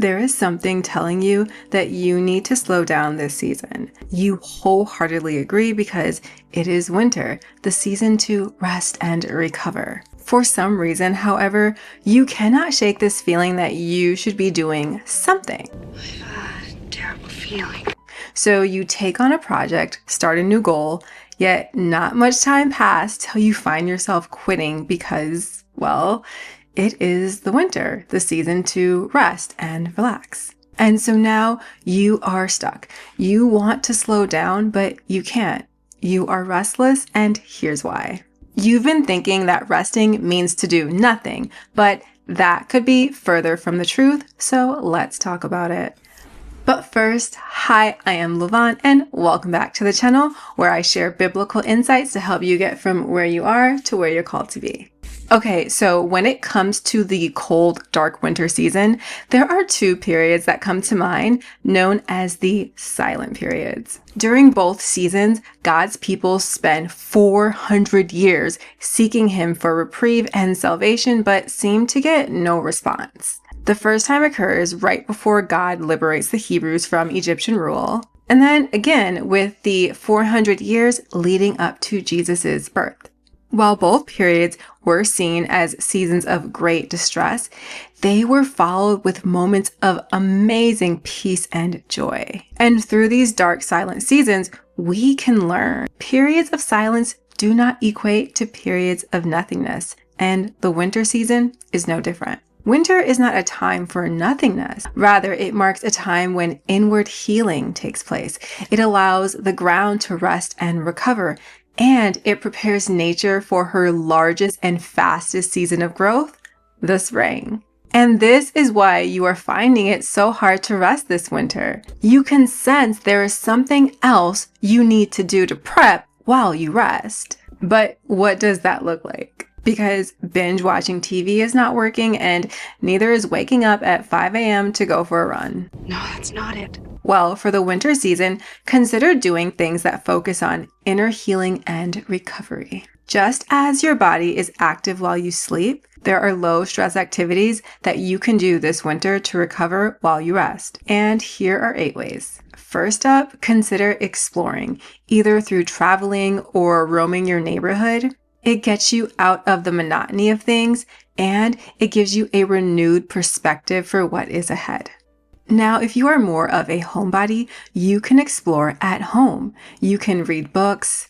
There is something telling you that you need to slow down this season. You wholeheartedly agree because it is winter, the season to rest and recover. For some reason, however, you cannot shake this feeling that you should be doing something. Terrible feeling. So you take on a project, start a new goal, yet not much time passed till you find yourself quitting because, well, it is the winter, the season to rest and relax. And so now you are stuck. You want to slow down, but you can't. You are restless, and here's why. You've been thinking that resting means to do nothing, but that could be further from the truth, so let's talk about it. But first, hi, I am Levant, and welcome back to the channel where I share biblical insights to help you get from where you are to where you're called to be. Okay, so when it comes to the cold, dark winter season, there are two periods that come to mind known as the silent periods. During both seasons, God's people spend 400 years seeking Him for reprieve and salvation, but seem to get no response. The first time occurs right before God liberates the Hebrews from Egyptian rule, and then again with the 400 years leading up to Jesus' birth. While both periods were seen as seasons of great distress, they were followed with moments of amazing peace and joy. And through these dark, silent seasons, we can learn periods of silence do not equate to periods of nothingness, and the winter season is no different. Winter is not a time for nothingness. Rather, it marks a time when inward healing takes place. It allows the ground to rest and recover, and it prepares nature for her largest and fastest season of growth, the spring. And this is why you are finding it so hard to rest this winter. You can sense there is something else you need to do to prep while you rest. But what does that look like? Because binge watching TV is not working, and neither is waking up at 5 a.m. to go for a run. No, that's not it. Well, for the winter season, consider doing things that focus on inner healing and recovery. Just as your body is active while you sleep, there are low stress activities that you can do this winter to recover while you rest. And here are 8 ways. First up, consider exploring, either through traveling or roaming your neighborhood. It gets you out of the monotony of things, and it gives you a renewed perspective for what is ahead. Now, if you are more of a homebody, you can explore at home. You can read books,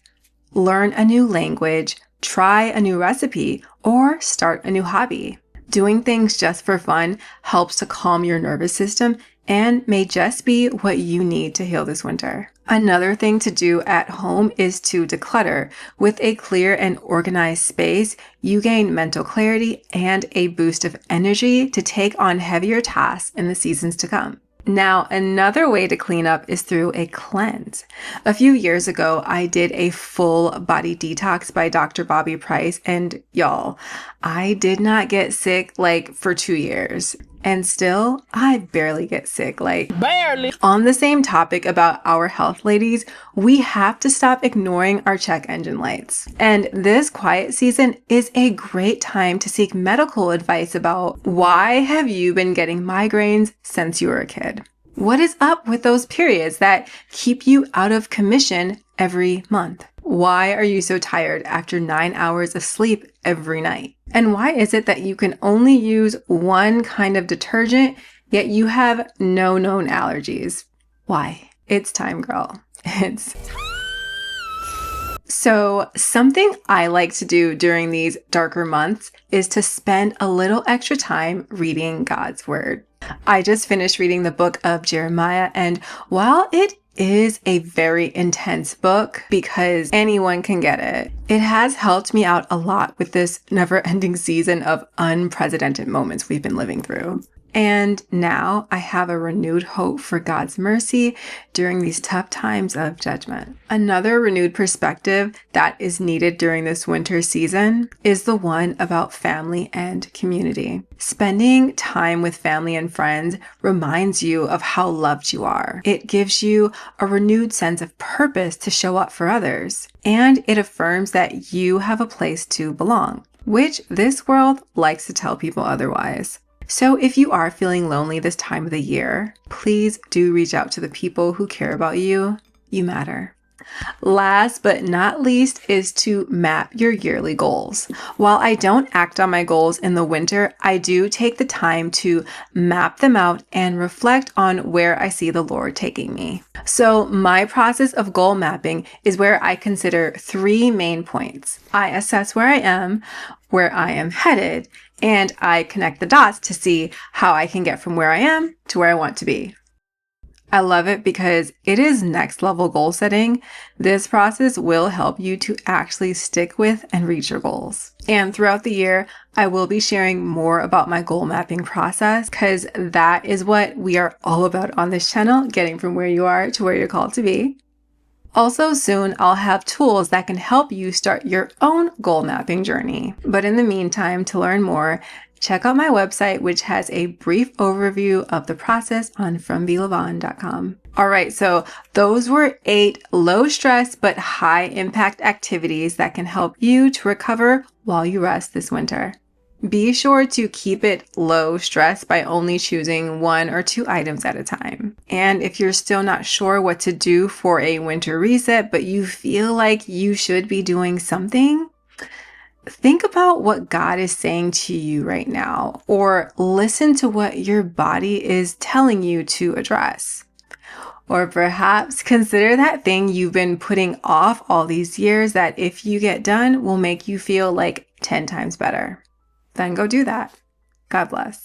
learn a new language, try a new recipe, or start a new hobby. Doing things just for fun helps to calm your nervous system and may just be what you need to heal this winter. Another thing to do at home is to declutter. With a clear and organized space, you gain mental clarity and a boost of energy to take on heavier tasks in the seasons to come. Now, another way to clean up is through a cleanse. A few years ago, I did a full body detox by Dr. Bobby Price, and y'all, I did not get sick for 2 years. And still, I barely get sick, barely. On the same topic about our health, ladies, we have to stop ignoring our check engine lights. And this quiet season is a great time to seek medical advice about why have you been getting migraines since you were a kid? What is up with those periods that keep you out of commission every month? Why are you so tired after 9 hours of sleep every night? And why is it that you can only use one kind of detergent, yet you have no known allergies? Why? It's time, girl. So something I like to do during these darker months is to spend a little extra time reading God's Word. I just finished reading the book of Jeremiah, and while it is a very intense book because anyone can get it, it has helped me out a lot with this never-ending season of unprecedented moments we've been living through. And now I have a renewed hope for God's mercy during these tough times of judgment. Another renewed perspective that is needed during this winter season is the one about family and community. Spending time with family and friends reminds you of how loved you are. It gives you a renewed sense of purpose to show up for others, and it affirms that you have a place to belong, which this world likes to tell people otherwise. So if you are feeling lonely this time of the year, please do reach out to the people who care about you. You matter. Last but not least is to map your yearly goals. While I don't act on my goals in the winter, I do take the time to map them out and reflect on where I see the Lord taking me. So my process of goal mapping is where I consider three main points. I assess where I am headed, and I connect the dots to see how I can get from where I am to where I want to be. I love it because it is next level goal setting. This process will help you to actually stick with and reach your goals. And throughout the year, I will be sharing more about my goal mapping process because that is what we are all about on this channel, getting from where you are to where you're called to be. Also, soon I'll have tools that can help you start your own goal mapping journey. But in the meantime, to learn more, check out my website, which has a brief overview of the process on frombelavon.com. All right, so those were 8 low stress but high impact activities that can help you to recover while you rest this winter. Be sure to keep it low stress by only choosing 1 or 2 items at a time. And if you're still not sure what to do for a winter reset, but you feel like you should be doing something, think about what God is saying to you right now, or listen to what your body is telling you to address. Or perhaps consider that thing you've been putting off all these years that if you get done will make you feel like 10 times better. Then go do that. God bless.